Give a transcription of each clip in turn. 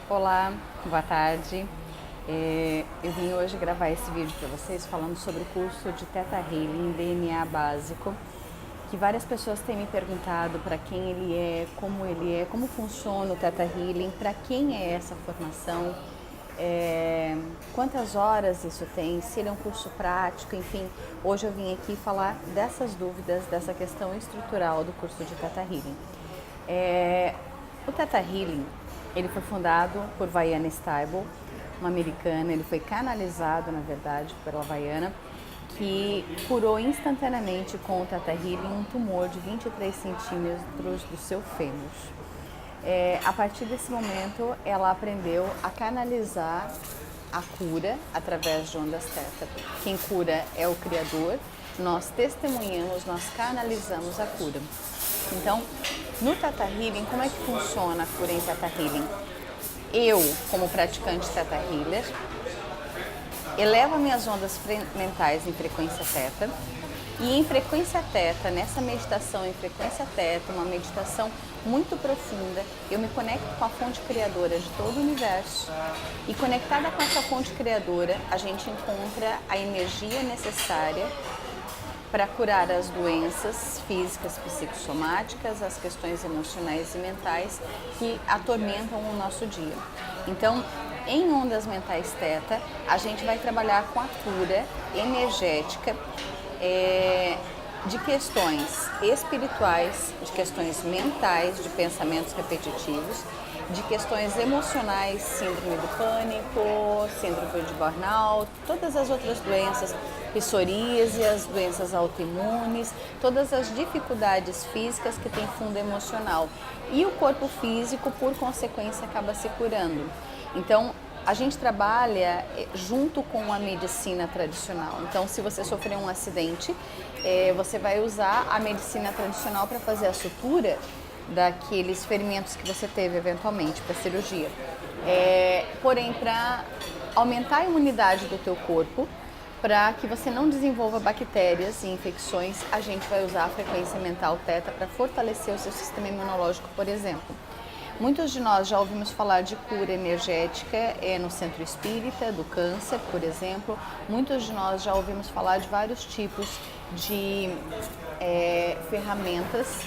Olá, boa tarde. Eu vim hoje gravar esse vídeo para vocês falando sobre o curso de Theta Healing DNA básico, que várias pessoas têm me perguntado para quem ele é, como funciona o Theta Healing, para quem é essa formação, quantas horas isso tem, se ele é um curso prático, enfim. Hoje eu vim aqui falar dessas dúvidas, dessa questão estrutural do curso de Theta Healing. O Theta Healing, ele foi fundado por Vianna Stibal, uma americana. Ele foi canalizado, na verdade, pela Vianna, que curou instantaneamente com o Theta Healing um tumor de 23 centímetros do seu fêmur. A partir desse momento, ela aprendeu a canalizar a cura através de ondas Theta. Quem cura é o Criador, nós testemunhamos, nós canalizamos a cura. Então, no Theta Healing, como é que funciona a cura em Theta Healing? Eu, como praticante Theta Healer, elevo minhas ondas mentais em frequência Theta, e em frequência Theta, nessa meditação em frequência Theta, uma meditação muito profunda, eu me conecto com a fonte criadora de todo o universo, e conectada com essa fonte criadora, a gente encontra a energia necessária para curar as doenças físicas, psicossomáticas, as questões emocionais e mentais que atormentam o nosso dia. Então, em ondas mentais Theta, a gente vai trabalhar com a cura energética de questões espirituais, de questões mentais, de pensamentos repetitivos, de questões emocionais, síndrome do pânico, síndrome de burnout, todas as outras doenças, psoríase, as doenças autoimunes, todas as dificuldades físicas que têm fundo emocional. E o corpo físico, por consequência, acaba se curando. Então, a gente trabalha junto com a medicina tradicional. Então, se você sofreu um acidente, você vai usar a medicina tradicional para fazer a sutura daqueles ferimentos que você teve eventualmente para cirurgia. Porém, para aumentar a imunidade do teu corpo, para que você não desenvolva bactérias e infecções, a gente vai usar a frequência mental Theta para fortalecer o seu sistema imunológico, por exemplo. Muitos de nós já ouvimos falar de cura energética no centro espírita, do câncer, por exemplo. Muitos de nós já ouvimos falar de vários tipos de ferramentas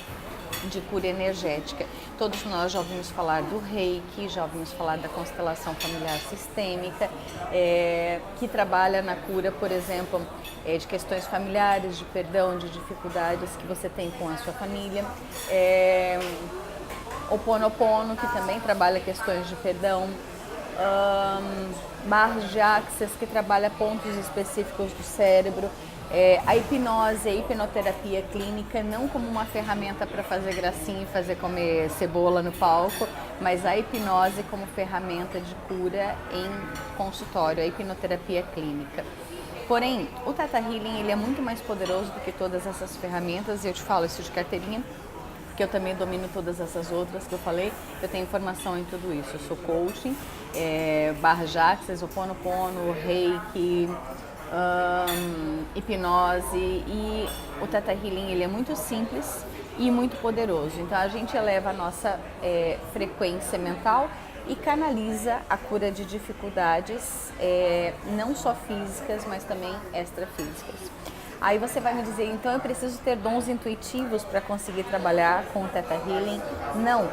de cura energética. Todos nós já ouvimos falar do Reiki, já ouvimos falar da constelação familiar sistêmica, que trabalha na cura, por exemplo, de questões familiares, de perdão, de dificuldades que você tem com a sua família. O Ho'oponopono, que também trabalha questões de perdão. Barras de Axis, que trabalha pontos específicos do cérebro. A hipnose, a hipnoterapia clínica, não como uma ferramenta para fazer gracinha e fazer comer cebola no palco, mas a hipnose como ferramenta de cura em consultório, a hipnoterapia clínica. Porém, o Theta Healing ele é muito mais poderoso do que todas essas ferramentas, e eu te falo isso de carteirinha, porque eu também domino todas essas outras que eu falei. Eu tenho formação em tudo isso. Eu sou coaching, barra de Axis, Ho'oponopono, Reiki, hipnose, e o Theta Healing ele é muito simples e muito poderoso. Então a gente eleva a nossa frequência mental e canaliza a cura de dificuldades, não só físicas, mas também extrafísicas. Aí você vai me dizer, então eu preciso ter dons intuitivos para conseguir trabalhar com o Theta Healing? Não.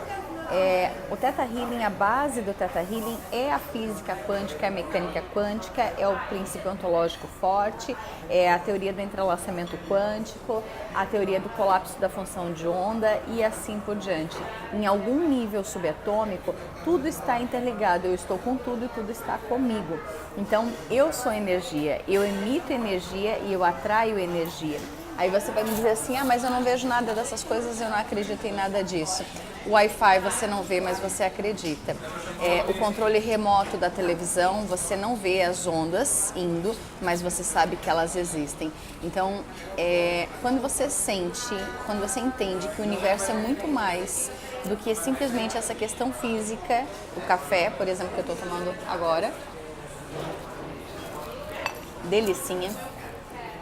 O Theta Healing, a base do Theta Healing é a física quântica, a mecânica quântica, é o princípio ontológico forte, é a teoria do entrelaçamento quântico, a teoria do colapso da função de onda e assim por diante. Em algum nível subatômico, tudo está interligado, eu estou com tudo e tudo está comigo. Então, eu sou energia, eu emito energia e eu atraio energia. Aí você vai me dizer assim, mas eu não vejo nada dessas coisas, eu não acredito em nada disso. O Wi-Fi você não vê, mas você acredita. O controle remoto da televisão, você não vê as ondas indo, mas você sabe que elas existem. Então, quando você entende que o universo é muito mais do que simplesmente essa questão física, o café, por exemplo, que eu estou tomando agora, delicinha.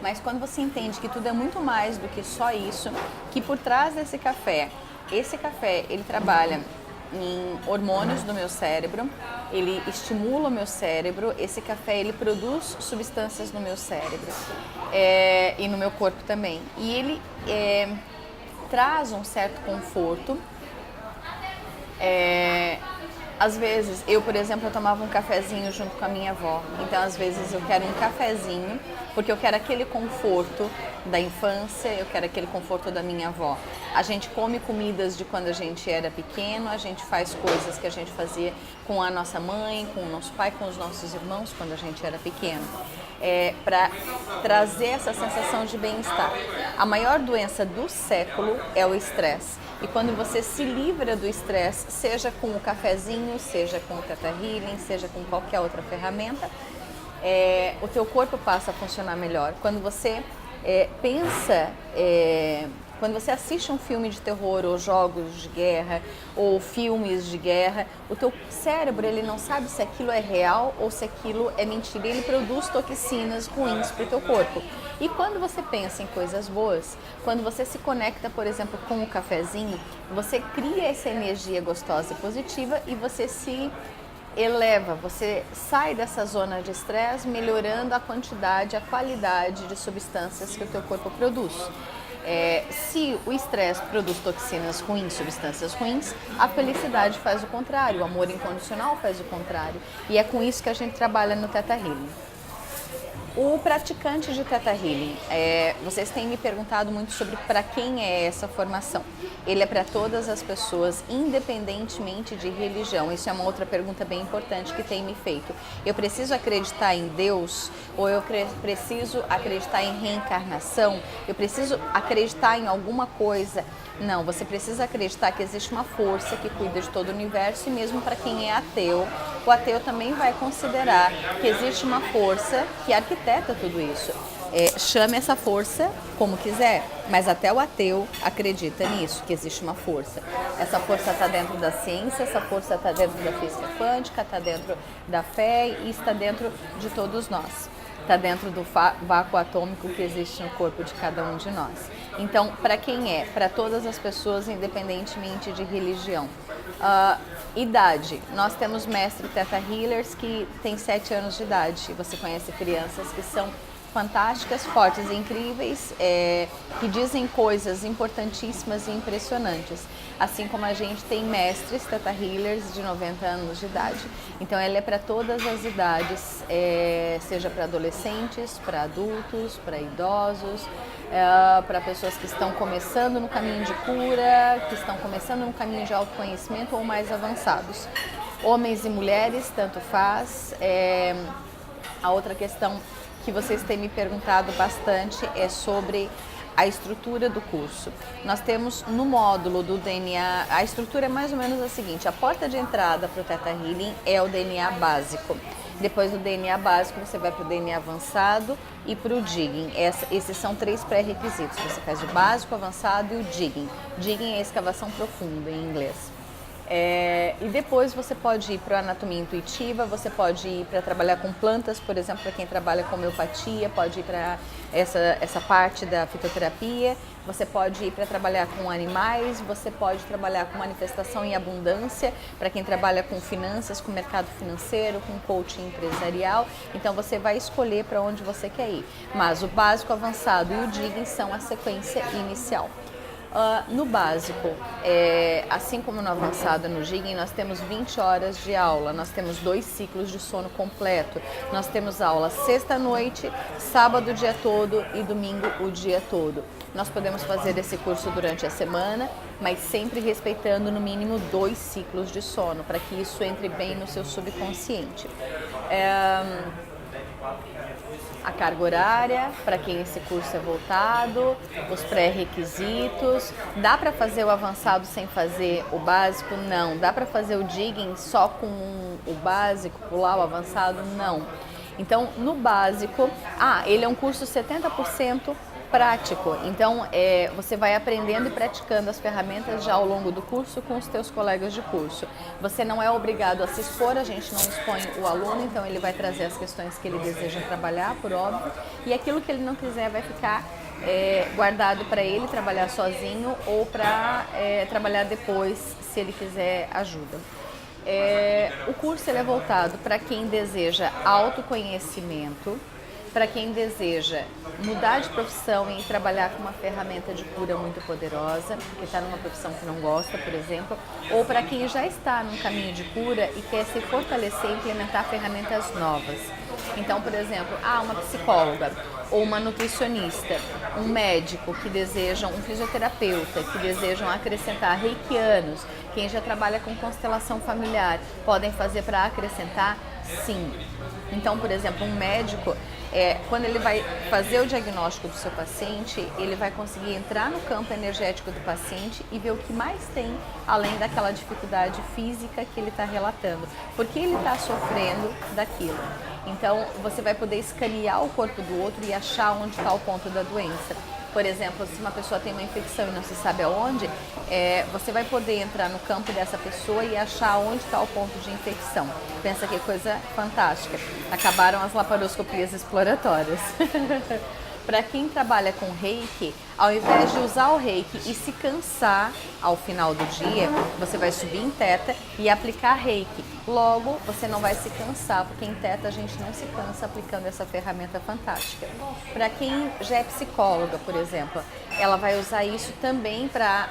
Mas quando você entende que tudo é muito mais do que só isso, que por trás desse café, esse café ele trabalha em hormônios do meu cérebro, ele estimula o meu cérebro, esse café ele produz substâncias no meu cérebro e no meu corpo também. E ele traz um certo conforto. Às vezes, eu, por exemplo, eu tomava um cafezinho junto com a minha avó. Então, às vezes, eu quero um cafezinho, porque eu quero aquele conforto da infância, eu quero aquele conforto da minha avó. A gente come comidas de quando a gente era pequeno, a gente faz coisas que a gente fazia com a nossa mãe, com o nosso pai, com os nossos irmãos quando a gente era pequeno. Para trazer essa sensação de bem-estar. A maior doença do século é o estresse. E quando você se livra do estresse, seja com o cafezinho, seja com o Theta Healing, seja com qualquer outra ferramenta, o teu corpo passa a funcionar melhor. Quando você quando você assiste um filme de terror ou jogos de guerra ou filmes de guerra, o teu cérebro ele não sabe se aquilo é real ou se aquilo é mentira. Ele produz toxinas ruins para o teu corpo. E quando você pensa em coisas boas, quando você se conecta, por exemplo, com o cafezinho, você cria essa energia gostosa e positiva e você se eleva, você sai dessa zona de estresse, melhorando a quantidade, a qualidade de substâncias que o teu corpo produz. Se o estresse produz toxinas ruins, substâncias ruins, a felicidade faz o contrário, o amor incondicional faz o contrário. E é com isso que a gente trabalha no Theta Healing. O praticante de Theta Healing, vocês têm me perguntado muito sobre para quem é essa formação. Ele é para todas as pessoas, independentemente de religião. Isso é uma outra pergunta bem importante que tem me feito. Eu preciso acreditar em Deus? Ou eu preciso acreditar em reencarnação? Eu preciso acreditar em alguma coisa? Não, você precisa acreditar que existe uma força que cuida de todo o universo e mesmo para quem é ateu, o ateu também vai considerar que existe uma força que arquiteta tudo isso. Chame essa força como quiser, mas até o ateu acredita nisso, que existe uma força. Essa força está dentro da ciência, essa força está dentro da física quântica, está dentro da fé e está dentro de todos nós. Está dentro do vácuo atômico que existe no corpo de cada um de nós. Então, para quem é? Para todas as pessoas, independentemente de religião. Idade. Nós temos mestre Theta Healers que tem 7 anos de idade. Você conhece crianças que são fantásticas, fortes e incríveis, que dizem coisas importantíssimas e impressionantes. Assim como a gente tem mestres Theta Healers de 90 anos de idade. Então ela é para todas as idades, seja para adolescentes, para adultos, para idosos, para pessoas que estão começando no caminho de cura, que estão começando no caminho de autoconhecimento ou mais avançados. Homens e mulheres, tanto faz. A outra questão que vocês têm me perguntado bastante é sobre a estrutura do curso. Nós temos no módulo do DNA, a estrutura é mais ou menos a seguinte: a porta de entrada para o Theta Healing é o DNA básico. Depois do DNA básico, você vai para o DNA avançado e para o Digging. Esses são 3 pré-requisitos. Você faz o básico, o avançado e o Digging. Digging é escavação profunda em inglês. E depois você pode ir para a anatomia intuitiva, você pode ir para trabalhar com plantas, por exemplo, para quem trabalha com homeopatia, pode ir para essa parte da fitoterapia, você pode ir para trabalhar com animais, você pode trabalhar com manifestação e abundância, para quem trabalha com finanças, com mercado financeiro, com coaching empresarial. Então você vai escolher para onde você quer ir. Mas o básico, avançado e o Digging são a sequência inicial. No básico, assim como no avançado no Digging, nós temos 20 horas de aula, nós temos 2 ciclos de sono completo, nós temos aula sexta-noite, sábado o dia todo e domingo o dia todo. Nós podemos fazer esse curso durante a semana, mas sempre respeitando no mínimo 2 ciclos de sono, para que isso entre bem no seu subconsciente. A carga horária, para quem esse curso é voltado, os pré-requisitos. Dá para fazer o avançado sem fazer o básico? Não. Dá para fazer o Digging só com o básico, pular o avançado? Não. Então, no básico, ele é um curso 70% prático. Então, você vai aprendendo e praticando as ferramentas já ao longo do curso com os teus colegas de curso. Você não é obrigado a se expor, a gente não expõe o aluno, então ele vai trazer as questões que ele deseja trabalhar, por óbvio, e aquilo que ele não quiser vai ficar guardado para ele trabalhar sozinho ou para trabalhar depois, se ele quiser ajuda. O curso ele é voltado para quem deseja autoconhecimento, para quem deseja mudar de profissão e trabalhar com uma ferramenta de cura muito poderosa, porque está numa profissão que não gosta, por exemplo, ou para quem já está num caminho de cura e quer se fortalecer e implementar ferramentas novas. Então, por exemplo, uma psicóloga ou uma nutricionista, um médico que desejam, um fisioterapeuta que desejam acrescentar reikianos, quem já trabalha com constelação familiar, podem fazer para acrescentar? Sim. Então, por exemplo, um médico, quando ele vai fazer o diagnóstico do seu paciente, ele vai conseguir entrar no campo energético do paciente e ver o que mais tem, além daquela dificuldade física que ele está relatando. Porque ele está sofrendo daquilo. Então, você vai poder escanear o corpo do outro e achar onde está o ponto da doença. Por exemplo, se uma pessoa tem uma infecção e não se sabe aonde, você vai poder entrar no campo dessa pessoa e achar onde está o ponto de infecção. Pensa que coisa fantástica. Acabaram as laparoscopias exploratórias. Para quem trabalha com reiki, ao invés de usar o reiki e se cansar ao final do dia, você vai subir em teta e aplicar reiki. Logo, você não vai se cansar, porque em teta a gente não se cansa aplicando essa ferramenta fantástica. Para quem já é psicóloga, por exemplo, ela vai usar isso também para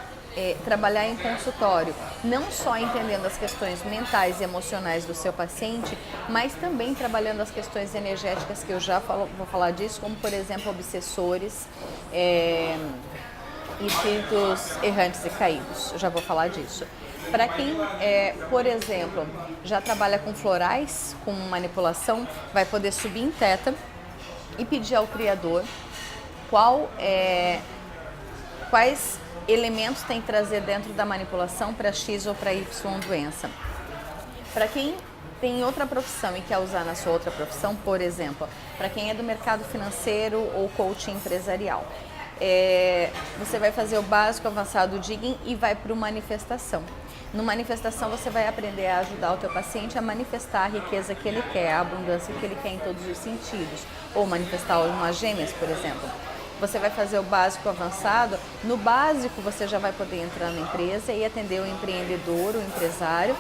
trabalhar em consultório, não só entendendo as questões mentais e emocionais do seu paciente, mas também trabalhando as questões energéticas, que eu já vou falar disso, como por exemplo obsessores, espíritos errantes e caídos, eu já vou falar disso. Para quem, por exemplo, já trabalha com florais, com manipulação, vai poder subir em teta e pedir ao Criador quais elementos tem que trazer dentro da manipulação para X ou para Y doença. Para quem tem outra profissão e quer usar na sua outra profissão, por exemplo, para quem é do mercado financeiro ou coaching empresarial, você vai fazer o básico, avançado, digging e vai para o manifestação. No manifestação você vai aprender a ajudar o teu paciente a manifestar a riqueza que ele quer, a abundância que ele quer em todos os sentidos, ou manifestar umas gêmeas, por exemplo. Você vai fazer o básico avançado. No básico você já vai poder entrar na empresa e atender o empreendedor, o empresário,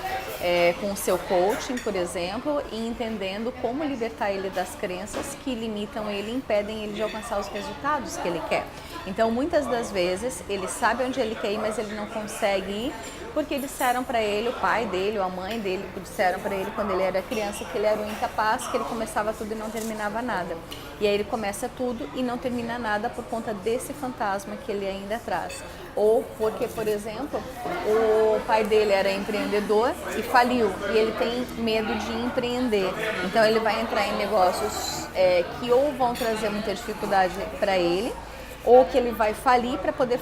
com o seu coaching, por exemplo, e entendendo como libertar ele das crenças que limitam ele e impedem ele de alcançar os resultados que ele quer. Então, muitas das vezes, ele sabe onde ele quer ir, mas ele não consegue ir, porque disseram para ele, o pai dele ou a mãe dele, disseram para ele quando ele era criança que ele era um incapaz, que ele começava tudo e não terminava nada. E aí ele começa tudo e não termina nada por conta desse fantasma que ele ainda traz. Ou porque, por exemplo, o pai dele era empreendedor e faliu, e ele tem medo de empreender. Então ele vai entrar em negócios que ou vão trazer muita dificuldade para ele, ou que ele vai falir para poder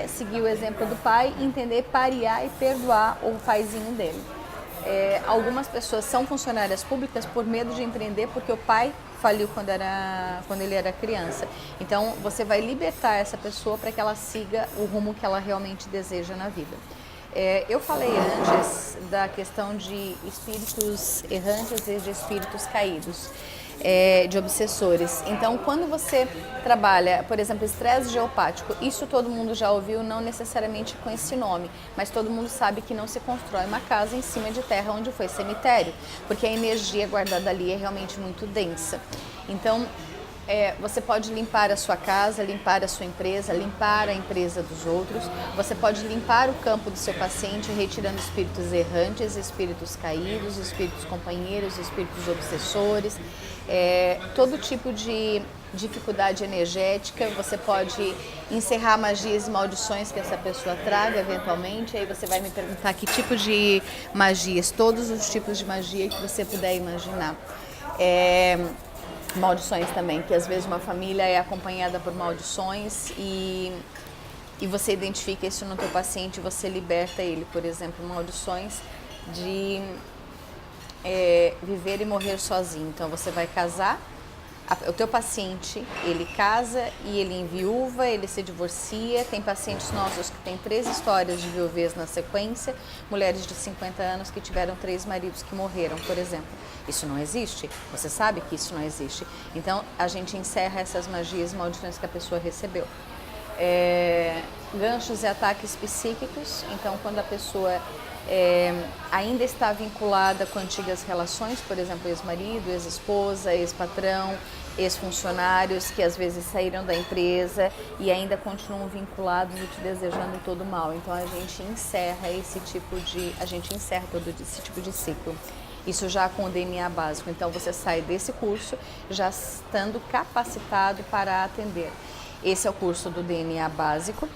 seguir o exemplo do pai, entender, parear e perdoar o paizinho dele. Algumas pessoas são funcionárias públicas por medo de empreender porque o pai faliu quando ele era criança. Então você vai libertar essa pessoa para que ela siga o rumo que ela realmente deseja na vida. Eu falei antes da questão de espíritos errantes e de espíritos caídos. De obsessores. Então, quando você trabalha, por exemplo, estresse geopático, isso todo mundo já ouviu, não necessariamente com esse nome, mas todo mundo sabe que não se constrói uma casa em cima de terra onde foi cemitério, porque a energia guardada ali é realmente muito densa. Então, você pode limpar a sua casa, limpar a sua empresa, limpar a empresa dos outros. Você pode limpar o campo do seu paciente, retirando espíritos errantes, espíritos caídos, espíritos companheiros, espíritos obsessores, todo tipo de dificuldade energética. Você pode encerrar magias e maldições que essa pessoa traga eventualmente. Aí você vai me perguntar que tipo de magias, todos os tipos de magia que você puder imaginar. Maldições também, que às vezes uma família é acompanhada por maldições e você identifica isso no teu paciente e você liberta ele. Por exemplo, maldições de viver e morrer sozinho. Então você vai casar O teu paciente, ele casa e ele enviúva, ele se divorcia. Tem pacientes nossos que têm 3 histórias de viuvez na sequência, mulheres de 50 anos que tiveram 3 maridos que morreram, por exemplo. Isso não existe, você sabe que isso não existe. Então, a gente encerra essas magias e maldições que a pessoa recebeu. Ganchos e ataques psíquicos, então quando a pessoa ainda está vinculada com antigas relações, por exemplo, ex-marido, ex-esposa, ex-patrão, ex-funcionários que às vezes saíram da empresa e ainda continuam vinculados e te desejando todo mal. Então a gente encerra todo esse tipo de ciclo. Isso já com o DNA básico. Então você sai desse curso já estando capacitado para atender. Esse é o curso do DNA básico.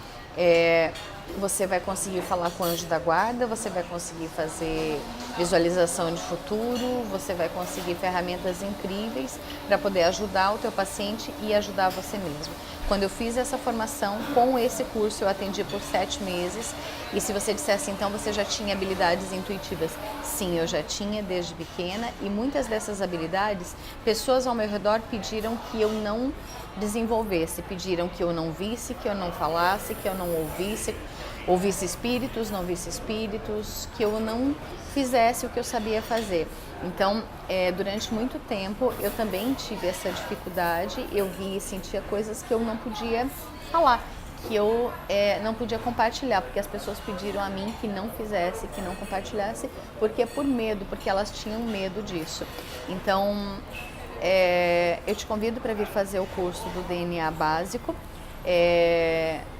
Você vai conseguir falar com o anjo da guarda, você vai conseguir fazer visualização de futuro, você vai conseguir ferramentas incríveis para poder ajudar o teu paciente e ajudar você mesmo. Quando eu fiz essa formação, com esse curso eu atendi por 7 meses. E se você dissesse, então, você já tinha habilidades intuitivas? Sim, eu já tinha desde pequena, e muitas dessas habilidades, pessoas ao meu redor pediram que eu não desenvolvesse, pediram que eu não visse, que eu não falasse, que eu não ouvisse espíritos, não visse espíritos, que eu não fizesse o que eu sabia fazer. Então, durante muito tempo, eu também tive essa dificuldade, eu via e sentia coisas que eu não podia falar, que eu não podia compartilhar, porque as pessoas pediram a mim que não fizesse, que não compartilhasse, porque por medo, porque elas tinham medo disso. Então, eu te convido para vir fazer o curso do DNA básico.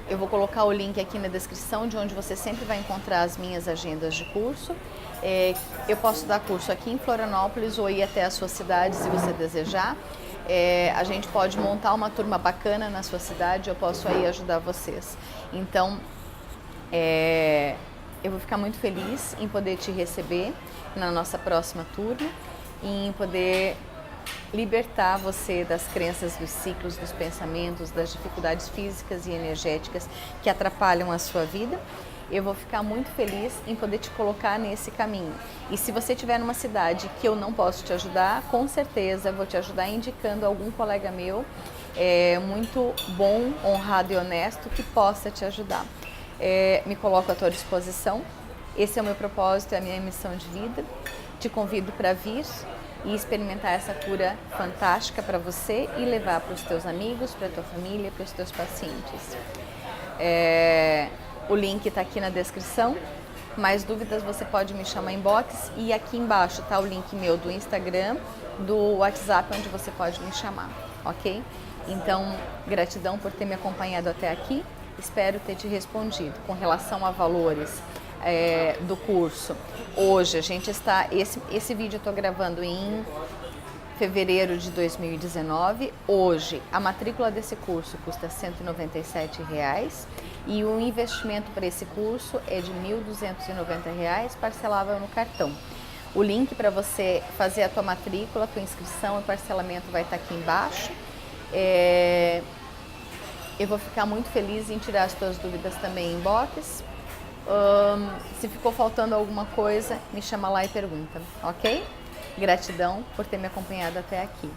Eu vou colocar o link aqui na descrição, de onde você sempre vai encontrar as minhas agendas de curso. Eu posso dar curso aqui em Florianópolis ou ir até a sua cidade, se você desejar. A gente pode montar uma turma bacana na sua cidade, eu posso aí ajudar vocês. Então, eu vou ficar muito feliz em poder te receber na nossa próxima turma, em poder libertar você das crenças, dos ciclos, dos pensamentos, das dificuldades físicas e energéticas que atrapalham a sua vida. Eu vou ficar muito feliz em poder te colocar nesse caminho. E se você estiver numa cidade que eu não posso te ajudar, com certeza vou te ajudar indicando algum colega meu muito bom, honrado e honesto que possa te ajudar. Me coloco à tua disposição. Esse é o meu propósito, é a minha missão de vida. Te convido para vir e experimentar essa cura fantástica para você e levar para os teus amigos, para a tua família, para os teus pacientes. O link está aqui na descrição. Mais dúvidas você pode me chamar em inbox, e aqui embaixo está o link meu do Instagram, do WhatsApp, onde você pode me chamar, ok? Então, gratidão por ter me acompanhado até aqui. Espero ter te respondido. Com relação a valores do curso, hoje a gente está, esse vídeo eu estou gravando em fevereiro de 2019. Hoje a matrícula desse curso custa R$ 197 e o investimento para esse curso é de R$ 1.290, parcelável no cartão. O link para você fazer a tua matrícula, a tua inscrição e parcelamento vai estar aqui embaixo. Eu vou ficar muito feliz em tirar as tuas dúvidas também em inbox. Se ficou faltando alguma coisa, me chama lá e pergunta, ok? Gratidão por ter me acompanhado até aqui.